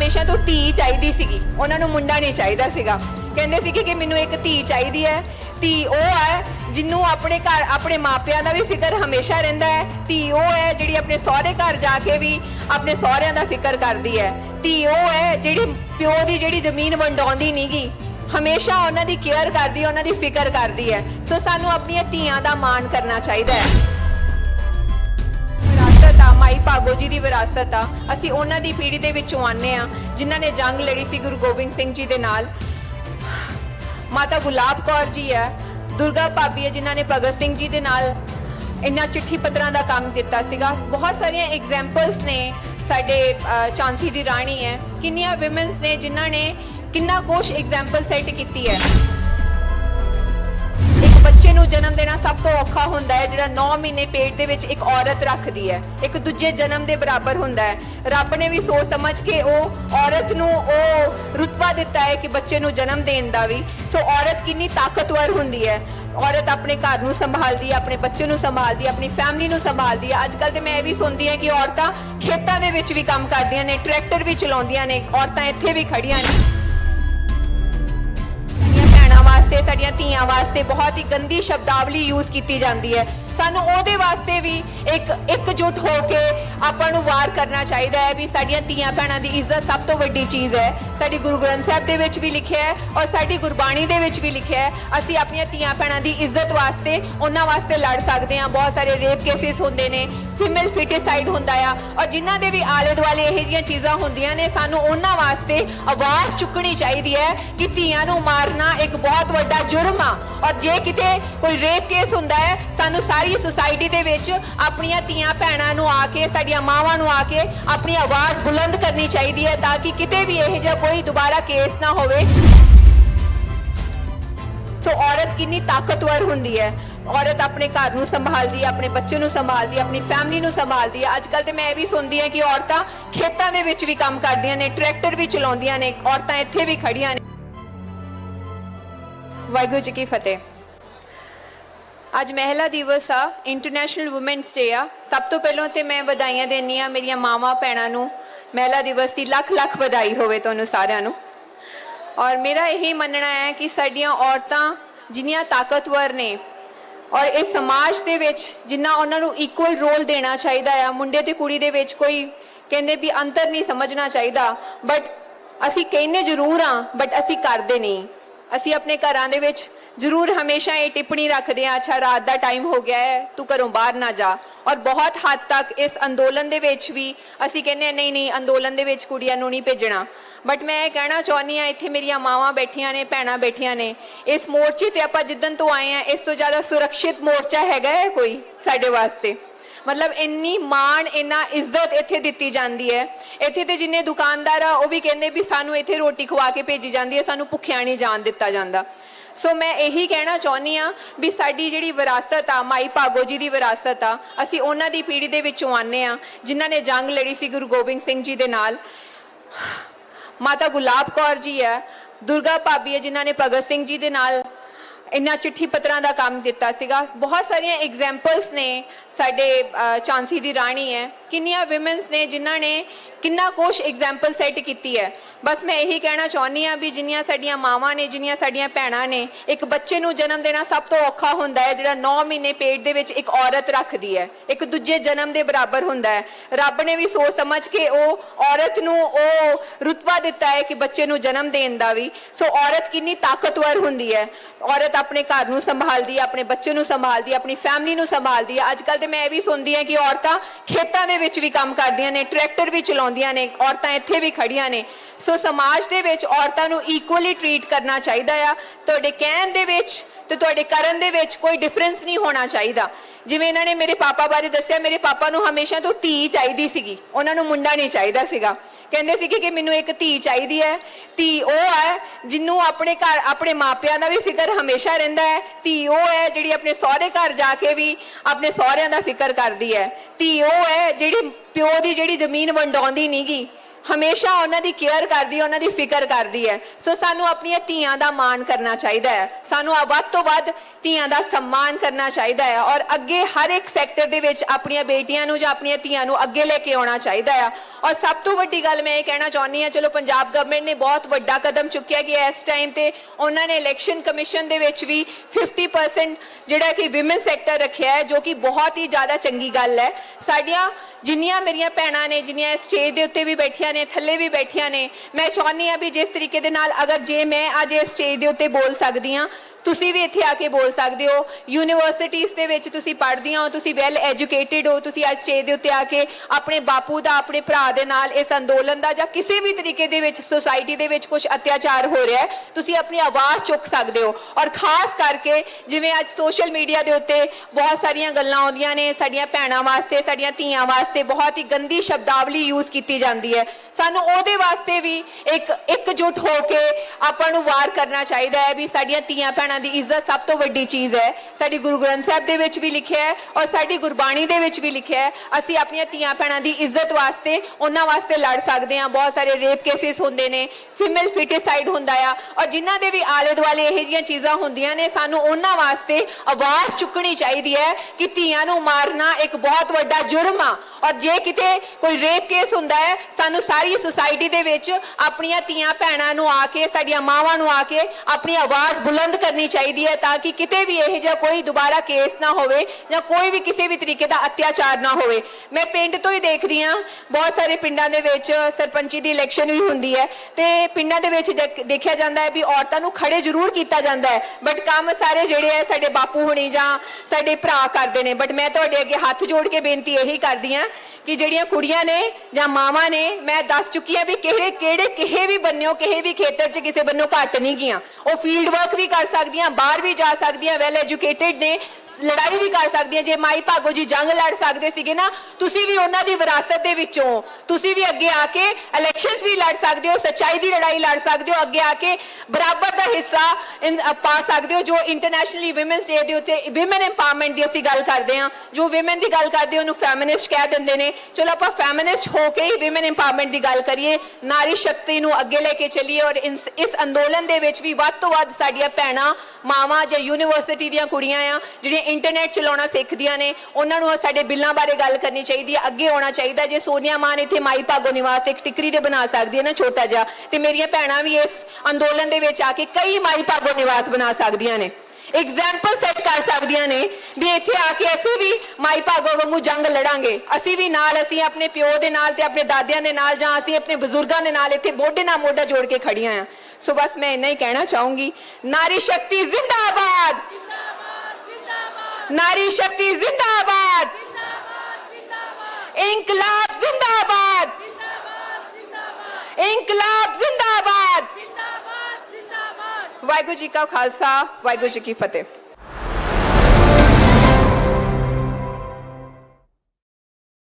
हमेशा तो धी चाहिदी सीगी, उन्हां नूं मुंडा नहीं चाहिदा सीगा। कहंदे सीगे कि मैनूं एक धी चाहिदी है। धी वो है जिन्हों अपने घर अपने मापिया का भी फिक्र हमेशा रहिंदा है। धी वो है जिहड़ी अपने सहुरे घर जाके भी अपने सहुरियां दा फिक्र करदी है। धी वो है जिहड़ी प्यो की जिहड़ी जमीन वंडाउंदी नहीं गी, हमेशा उन्हां दी केयर करदी है, उन्हां दी फिक्र करदी है। सो सानूं अपनी धीआं दा मान करना चाहिदा है। विरासत आ माई भागो जी की विरासत आ, असीं उन्हां दी पीढ़ी दे विचों आने आ जिन्हां ने जंग लड़ी सी गुरु गोबिंद सिंह जी दे नाल। माता गुलाब कौर जी है, दुर्गा भाभी है जिन्होंने भगत सिंह जी के नाल इन्ना चिट्ठी पत्रों का काम किया सीगा। बहुत सारिया एग्जाम्पल्स ने साडे झांसी की राणी है, किन्नियां विमेंस ने जिन्होंने किन्ना कुछ एग्जाम्पल सैट की है। एक बच्चे नूं जन्म देना सब तो औखा हुंदा है, जिहड़ा 9 महीने पेट दे विच एक औरत रखदी है, एक दूजे जन्म दे बराबर हुंदा है। रब ने भी सोच समझ के वो औरत नूं ओ रुतबा दिता है कि बच्चे नूं जन्म देण दा भी। सो औरत कितनी ताकतवर हुंदी है। औरत अपने घर नूं संभालदी है, अपने बच्चे नूं संभालदी है, अपनी फैमिली नूं संभालदी है। अजकल ते मैं ये भी सुनदी है कि औरतां खेतां दे विच भी काम करदियां ने, ट्रैक्टर भी चलाउंदियां ने, औरतां इत्थे भी खड़ियां ने। वास्ते साडियां धीआं वास्ते बहुत ही गंदी शब्दावली यूज की जाती है। सानू ओहदे वास्ते भी एक एकजुट होके आपां नूं वार करना चाहिए है भी साडियां धीआं भैणां दी इज्जत सब तो वड्डी चीज़ है। साडी गुरु ग्रंथ साहिब दे विच भी लिखिआ है और साडी गुरबाणी दे विच भी लिखिआ है, असीं अपनी धीआं भैणां दी इज्जत वास्ते उन्हां वास्ते लड़ सकदे हां। बहुत सारे रेप केसिस हुंदे ने, फीमेल फिटिसाइड हुंदा आ, और जिन्हां दे भी आले दुआले इहो जिहियां चीज़ां हुंदियां ने, सानू उन्हां वास्ते आवाज़ चुकनी चाहिदी है कि धीआं नूं मारना एक बहुत वड्डा जुर्म आ। और जे किते कोई रेप केस हुंदा है, सानू सारी सोसाइटी दे विच अपनियां धीआं भैणां नूं आके, साडियां मावां नूं आके अपनी आवाज़ बुलंद करनी चाहिदी है, ताकि किते भी इहो जिहा कोई दोबारा केस ना होवे। सो औरत कितनी ताकतवर हुंदी है। औरत अपने घर नूं संभालदी है, अपने बच्चे नूं संभालदी है, अपनी फैमिली नूं संभालदी है। अजकल ते मैं ये भी सुनदी है कि औरतां खेतां दे विच भी काम करदियां ने, ट्रैक्टर भी चलाउंदियां ने, औरतां इत्थे भी खड़ियां ने। वाहिगुरू जी की फतेह। ਅੱਜ महिला दिवस आ, इंटरनेशनल वुमेन्स डे आ। सब तो पहलों तो मैं ਵਧਾਈਆਂ ਦੇਣੀ ਆ ਮੇਰੀਆਂ ਮਾਵਾਂ ਭੈਣਾਂ ਨੂੰ। महिला दिवस की ਲੱਖ ਲੱਖ ਵਧਾਈ ਹੋਵੇ ਤੁਹਾਨੂੰ ਸਾਰਿਆਂ ਨੂੰ। और मेरा यही मनना है कि साडियां औरतां जिन्नियां ताकतवर ने और इस समाज दे विच जिन्ना उन्हां नूं इक्वल रोल देना चाहिदा आ। मुंडे ते कुड़ी दे विच कोई कहंदे भी अंतर नहीं समझना चाहिदा, बट असीं कहने जरूर हाँ बट असीं करदे नहीं। असीं अपने घरां दे विच जरूर हमेशा ये टिप्पणी रखते हैं, अच्छा रात का टाइम हो गया है, तू घरों बाहर ना जा। और बहुत हद तक इस अंदोलन दे विच भी असीं कहने नहीं नहीं अंदोलन दे विच कुड़ियां नूं नहीं भेजना। बट मैं ये कहना चाहुंदी हाँ, इत्थे मेरियां मावां बैठियां ने, भैणां बैठियां ने, इस मोर्चे ते आपां जिद्दन तो आए हैं, इस तो ज़्यादा सुरक्षित मोर्चा हैगा है कोई साडे वास्ते? मतलब इन्नी मान इन्ना इज्जत इत्थे दित्ती जाती है। इत्थे ते जिन्ने दुकानदार आ वो भी कहंदे भी सानू इत्थे रोटी खवा के भेजी जाती है, सानू भुखिया नहीं जान दिता जाता। सो मैं यही कहना चाहुंदी हाँ भी साडी जिहड़ी विरासत आ, माई भागो जी की विरासत आ, असीं उन्हां दी पीढ़ी दे विचों आने आ जिन्हां ने जंग लड़ी सी गुरु गोबिंद सिंह जी दे नाल। माता गुलाब कौर जी है, दुर्गा भाभी है जिन्होंने भगत सिंह जी के नाल इन्ना चिट्ठी पत्रों का काम किया सीगा। बहुत सारिया एग्जाम्पल्स ने साडे झांसी की राणी है, किन्नियां विमेंस ने जिन्होंने किन्ना कुछ एग्जाम्पल सैट की है। बस मैं यही कहना चाहुंदी हाँ भी जिन्नियां साडियां मावां ने, जिन्नियां साडियां भैणां ने, एक बच्चे नूं जन्म देना सब तो औखा हुंदा है, जिहड़ा 9 महीने पेट दे विच एक औरत रखदी है, एक दूजे जन्म दे बराबर हुंदा है। रब ने भी सोच समझ के वो औरत नूं ओ रुतबा दिता है कि बच्चे नूं जन्म देण दा भी। सो औरत कितनी ताकतवर हुंदी है। औरत अपने घर नूं संभालदी है, अपने बच्चे नूं संभालदी है, अपनी फैमिली नूं संभालदी है। अजकल ते मैं ये भी सुनदी है कि औरतां खेतां दे विच भी काम करदियां ने, ट्रैक्टर भी चलाउंदियां ने, औरतां इत्थे भी खड़ियां ने। सो समाज दे विच औरतां नूं इक्वली ट्रीट करना चाहिदा आ। तुहाडे कहण दे विच ते तुहाडे करन दे विच कोई डिफरेंस नहीं होना चाहिदा। जिवें इन्हां ने मेरे पापा बारे दस्सिआ, मेरे पापा नूं हमेशा तो धी चाहीदी सीगी, उन्हां नूं मुंडा नहीं चाहीदा सीगा। कहंदे सीगे कि मैनूं एक धी चाहीदी है। धी वो है जिन्हों अपने घर अपने मापिया का भी फिक्र हमेशा रहिंदा है। धी वो है जिहड़ी अपने सहुरे घर जाके भी अपने सहुरियां दा फिक्र करदी है। धी वो है जिहड़ी प्यो की जिहड़ी जमीन वंडाउंदी नहीं गी, ਹਮੇਸ਼ਾ ਉਹਨਾਂ ਦੀ ਕੇਅਰ ਕਰਦੀ ਹੈ, ਉਹਨਾਂ ਦੀ ਫਿਕਰ ਕਰਦੀ ਹੈ। ਸੋ ਸਾਨੂੰ ਆਪਣੀਆਂ ਧੀਆਂ ਦਾ ਮਾਣ ਕਰਨਾ ਚਾਹੀਦਾ ਹੈ, ਸਾਨੂੰ ਵੱਧ ਤੋਂ ਵੱਧ ਧੀਆਂ ਦਾ सम्मान ਕਰਨਾ ਚਾਹੀਦਾ ਹੈ ਔਰ ਅੱਗੇ ਹਰ ਇੱਕ ਸੈਕਟਰ ਦੇ ਵਿੱਚ ਆਪਣੀਆਂ ਬੇਟੀਆਂ ਨੂੰ ਜਾਂ ਆਪਣੀਆਂ ਧੀਆਂ ਨੂੰ ਅੱਗੇ ਲੈ ਕੇ ਆਉਣਾ ਚਾਹੀਦਾ ਹੈ। ਔਰ ਸਭ ਤੋਂ ਵੱਡੀ ਗੱਲ ਮੈਂ ਇਹ ਕਹਿਣਾ ਚਾਹੁੰਦੀ ਹਾਂ, ਚਲੋ ਪੰਜਾਬ ਗਵਰਨਮੈਂਟ ਨੇ ਬਹੁਤ ਵੱਡਾ ਕਦਮ ਚੁੱਕਿਆ ਕਿ ਇਸ ਟਾਈਮ ਤੇ ਉਹਨਾਂ ਨੇ ਇਲੈਕਸ਼ਨ ਕਮਿਸ਼ਨ ਦੇ ਵਿੱਚ ਵੀ 50% ਜਿਹੜਾ ਕਿ ਵਿਮਨ ਸੈਕਟਰ ਰੱਖਿਆ ਹੈ, ਜੋ ਕਿ ਬਹੁਤ ਹੀ ਜ਼ਿਆਦਾ ਚੰਗੀ ਗੱਲ ਹੈ। ਸਾਡੀਆਂ ਜਿੰਨੀਆਂ ਮੇਰੀਆਂ ਭੈਣਾਂ ਨੇ, ਜਿੰਨੀਆਂ ਸਟੇਜ ਦੇ ਉੱਤੇ ਵੀ ਬੈਠੀਆਂ ਨੇ, ਥੱਲੇ ਵੀ ਬੈਠੀਆਂ ਨੇ, ਮੈਂ ਚਾਹੁੰਦੀ ਹਾਂ ਵੀ ਜਿਸ ਤਰੀਕੇ ਦੇ ਨਾਲ ਅਗਰ ਜੇ ਮੈਂ ਅੱਜ ਇਸ ਸਟੇਜ ਦੇ ਉੱਤੇ ਬੋਲ ਸਕਦੀ ਹਾਂ, ਤੁਸੀਂ ਵੀ ਇੱਥੇ ਆ ਕੇ ਬੋਲ ਸਕਦੇ ਹੋ। ਯੂਨੀਵਰਸਿਟੀਜ਼ ਦੇ ਵਿੱਚ ਤੁਸੀਂ ਪੜ੍ਹਦੀਆਂ ਹੋ, ਤੁਸੀਂ ਵੈਲ ਐਜੂਕੇਟਿਡ ਹੋ, ਤੁਸੀਂ ਅੱਜ ਸਟੇਜ ਦੇ ਉੱਤੇ ਆ ਕੇ ਆਪਣੇ ਬਾਪੂ ਦਾ, ਆਪਣੇ ਭਰਾ ਦੇ ਨਾਲ ਇਸ ਅੰਦੋਲਨ ਦਾ ਜਾਂ ਕਿਸੇ ਵੀ ਤਰੀਕੇ ਦੇ ਵਿੱਚ ਸੋਸਾਇਟੀ ਦੇ ਵਿੱਚ ਕੁਝ ਅਤਿਆਚਾਰ ਹੋ ਰਿਹਾ ਹੈ, ਤੁਸੀਂ ਆਪਣੀ ਆਵਾਜ਼ ਚੁੱਕ ਸਕਦੇ ਹੋ। ਔਰ ਖਾਸ ਕਰਕੇ ਜਿਵੇਂ ਅੱਜ ਸੋਸ਼ਲ ਮੀਡੀਆ ਦੇ ਉੱਤੇ ਬਹੁਤ ਸਾਰੀਆਂ ਗੱਲਾਂ ਆਉਂਦੀਆਂ ਨੇ, ਸਾਡੀਆਂ ਭੈਣਾਂ ਵਾਸਤੇ, ਸਾਡੀਆਂ ਧੀਆਂ ਵਾਸਤੇ ਬਹੁਤ ਹੀ ਗੰਦੀ ਸ਼ਬਦਾਵਲੀ ਯੂਜ਼ ਕੀਤੀ ਜਾਂਦੀ ਹੈ, ਸਾਨੂੰ ਉਹਦੇ ਵਾਸਤੇ ਵੀ ਇਕਜੁੱਟ ਹੋ ਕੇ ਆਪਾਂ ਨੂੰ ਵਾਰ ਕਰਨਾ ਚਾਹੀਦਾ ਹੈ ਵੀ ਸਾਡੀਆਂ ਧੀਆਂ ਭੈਣਾਂ ਦੀ ਇੱਜ਼ਤ ਸਭ ਤੋਂ ਵੱਡੀ ਚੀਜ਼ ਹੈ। ਸਾਡੀ ਗੁਰੂ ਗ੍ਰੰਥ ਸਾਹਿਬ ਦੇ ਵਿੱਚ ਵੀ ਲਿਖਿਆ ਹੈ ਔਰ ਸਾਡੀ ਗੁਰਬਾਣੀ ਦੇ ਵਿੱਚ ਵੀ ਲਿਖਿਆ ਹੈ, ਅਸੀਂ ਆਪਣੀਆਂ ਧੀਆਂ ਭੈਣਾਂ ਦੀ ਇੱਜ਼ਤ ਵਾਸਤੇ ਉਹਨਾਂ ਵਾਸਤੇ ਲੜ ਸਕਦੇ ਹਾਂ। ਬਹੁਤ ਸਾਰੇ ਰੇਪ ਕੇਸਿਸ ਹੁੰਦੇ ਨੇ, ਫੀਮੇਲ ਫਿਟੀਸਾਈਡ ਹੁੰਦਾ ਆ ਔਰ ਜਿਨ੍ਹਾਂ ਦੇ ਵੀ ਆਲੇ ਦੁਆਲੇ ਇਹੋ ਜਿਹੀਆਂ ਚੀਜ਼ਾਂ ਹੁੰਦੀਆਂ ਨੇ, ਸਾਨੂੰ ਉਹਨਾਂ ਵਾਸਤੇ ਆਵਾਜ਼ ਚੁੱਕਣੀ ਚਾਹੀਦੀ ਹੈ ਕਿ ਧੀਆਂ ਨੂੰ ਮਾਰਨਾ ਇੱਕ ਬਹੁਤ ਵੱਡਾ ਜੁਰਮ ਆ। ਔਰ ਜੇ ਕਿਤੇ ਕੋਈ ਰੇਪ ਕੇਸ ਹੁੰਦਾ ਹੈ, ਸਾਨੂੰ ਸਾਰੀ ਸੁਸਾਇਟੀ ਦੇ ਵਿੱਚ ਆਪਣੀਆਂ ਧੀਆਂ ਭੈਣਾਂ ਨੂੰ ਆ ਕੇ, ਸਾਡੀਆਂ ਮਾਵਾਂ ਨੂੰ ਆ ਕੇ ਆਪਣੀ ਆਵਾਜ਼ ਬੁਲੰਦ ਕਰਨੀ ਚਾਹੀਦੀ ਹੈ ਤਾਂ ਕਿ ਕਿਤੇ ਵੀ ਇਹ ਜਿਹਾ ਕੋਈ ਦੁਬਾਰਾ ਕੇਸ ਨਾ ਹੋਵੇ ਜਾਂ ਕੋਈ ਵੀ ਕਿਸੇ ਵੀ ਤਰੀਕੇ ਦਾ ਅਤਿਆਚਾਰ ਨਾ ਹੋਵੇ। ਮੈਂ ਪਿੰਡ ਤੋਂ ਹੀ ਦੇਖਦੀ ਹਾਂ, ਬਹੁਤ ਸਾਰੇ ਪਿੰਡਾਂ ਦੇ ਵਿੱਚ ਸਰਪੰਚੀ ਦੀ ਇਲੈਕਸ਼ਨ ਵੀ ਹੁੰਦੀ ਹੈ ਤੇ ਪਿੰਡਾਂ ਦੇ ਵਿੱਚ ਦੇਖਿਆ ਜਾਂਦਾ ਹੈ ਵੀ ਔਰਤਾਂ ਨੂੰ ਖੜੇ ਜ਼ਰੂਰ ਕੀਤਾ ਜਾਂਦਾ ਹੈ, ਬਟ ਕੰਮ ਸਾਰੇ ਜਿਹੜੇ ਹੈ ਸਾਡੇ ਬਾਪੂ ਹੁਣੀ ਜਾਂ ਸਾਡੇ ਭਰਾ ਕਰਦੇ ਨੇ। ਬਟ ਮੈਂ ਤੁਹਾਡੇ ਅੱਗੇ ਹੱਥ ਜੋੜ ਕੇ ਬੇਨਤੀ ਇਹੀ ਕਰਦੀ ਹਾਂ ਕਿ ਜਿਹੜੀਆਂ ਕੁੜੀਆਂ ਨੇ ਜਾਂ ਮਾਵਾਂ ਨੇ, ਮੈਂ ਦੱਸ ਚੁੱਕੀ ਹਾਂ ਵੀ ਕਿਹੜੇ ਕਿਸੇ ਵੀ ਬੰਨਿਓ, ਕਿਸੇ ਵੀ ਖੇਤਰ 'ਚ ਕਿਸੇ ਬੰਨੋਂ ਘੱਟ ਨਹੀਂ ਗਈਆਂ। ਉਹ ਫੀਲਡ ਵਰਕ ਵੀ ਕਰ ਸਕਦੀਆਂ, ਬਾਹਰ ਵੀ ਜਾ ਸਕਦੀਆਂ, ਵੈਲ ਐਜੂਕੇਟਿਡ ਨੇ, ਲੜਾਈ ਵੀ ਕਰ ਸਕਦੀਆਂ। ਜੇ ਮਾਈ ਭਾਗੋ ਜੀ ਜੰਗ ਲੜ ਸਕਦੇ ਸੀਗੇ ਨਾ, ਤੁਸੀਂ ਵੀ ਉਹਨਾਂ ਦੀ ਵਿਰਾਸਤ ਦੇ ਵਿੱਚੋਂ, ਤੁਸੀਂ ਵੀ ਅੱਗੇ ਆ ਕੇ ਇਲੈਕਸ਼ਨਸ ਵੀ ਲੜ ਸਕਦੇ ਹੋ, ਸੱਚਾਈ ਦੀ ਲੜਾਈ ਲੜ ਸਕਦੇ ਹੋ, ਅੱਗੇ ਆ ਕੇ ਬਰਾਬਰ ਦਾ ਹਿੱਸਾ ਪਾ ਸਕਦੇ ਹੋ। ਜੋ ਇੰਟਰਨੈਸ਼ਨਲੀ ਵਿਮਨਸ ਡੇ ਦੇ ਉੱਤੇ ਵਿਮਨ ਐਮਪਾਵਰਮੈਂਟ ਦੀ ਅਸੀਂ ਗੱਲ ਕਰਦੇ ਹਾਂ, ਜੋ ਵਿਮਨ ਦੀ ਗੱਲ ਕਰਦੇ ਉਹਨੂੰ ਫੈਮਿਨਿਸਟ ਕਹਿ ਦਿੰਦੇ ਨੇ। ਚਲੋ ਆਪਾਂ ਫੈਮਿਨਿਸਟ ਹੋ ਕੇ ਹੀ ਵਿਮਨ ਐਮਪਾਵਰਮੈਂਟ ਦੀ ਗੱਲ ਕਰੀਏ, ਨਾਰੀ ਸ਼ਕਤੀ ਨੂੰ ਅੱਗੇ ਲੈ ਕੇ ਚੱਲੀਏ ਔਰ ਇਸ ਅੰਦੋਲਨ ਦੇ ਵਿੱਚ ਵੀ ਵੱਧ ਤੋਂ ਵੱਧ ਸਾਡੀਆਂ ਭੈਣਾਂ, ਮਾਵਾਂ ਜਾਂ ਯੂਨੀਵਰਸਿਟੀ ਦੀਆਂ ਕੁੜੀਆਂ ਆ ਜਿਹੜੀਆਂ ਇੰਟਰਨੈਟ ਚਲਾਉਣਾ ਸਿੱਖਦੀਆਂ ਨੇ, ਉਹਨਾਂ ਨੂੰ ਸਾਡੇ ਬਿੱਲਾਂ ਬਾਰੇ ਗੱਲ ਕਰਨੀ ਚਾਹੀਦੀ ਹੈ, ਅੱਗੇ ਆਉਣਾ ਚਾਹੀਦਾ। ਜੇ ਸੋਨੀਆ ਮਾਨ ਇੱਥੇ ਮਾਈ ਭਾਗੋ ਨਿਵਾਸ ਇੱਕ ਟਿਕਰੀ ਦੇ ਬਣਾ ਸਕਦੀ ਹੈ ਨਾ ਛੋਟਾ ਜਿਹਾ, ਤੇ ਮੇਰੀਆਂ ਭੈਣਾਂ ਵੀ ਇਸ ਅੰਦੋਲਨ ਦੇ ਵਿੱਚ ਆ ਕੇ ਕਈ ਮਾਈ ਭਾਗੋ ਨਿਵਾਸ ਬਣਾ ਸਕਦੀਆਂ ਨੇ, एग्जाम्पल सेट कर सकदियां ने भी इत्थे आके असीं भी माई भागो वांगू जंग लड़ांगे, असीं भी नाल, असीं अपने प्यो दे नाल ते अपने दादियां दे नाल जां असीं अपने बुजुर्गां दे नाल इत्थे मोढे नाल मोढा जोड़ के खड़ियां आ। सो बस मैं इन्ना ही कहना चाहूंगी, नारी शक्ति जिंदाबाद, नारी शक्ति जिंदाबाद, इंकलाब जिंदाबाद, इंकलाब जिंदाबाद। वाहिगुरू जी का खालसा, वाहिगुरू जी की फतेह।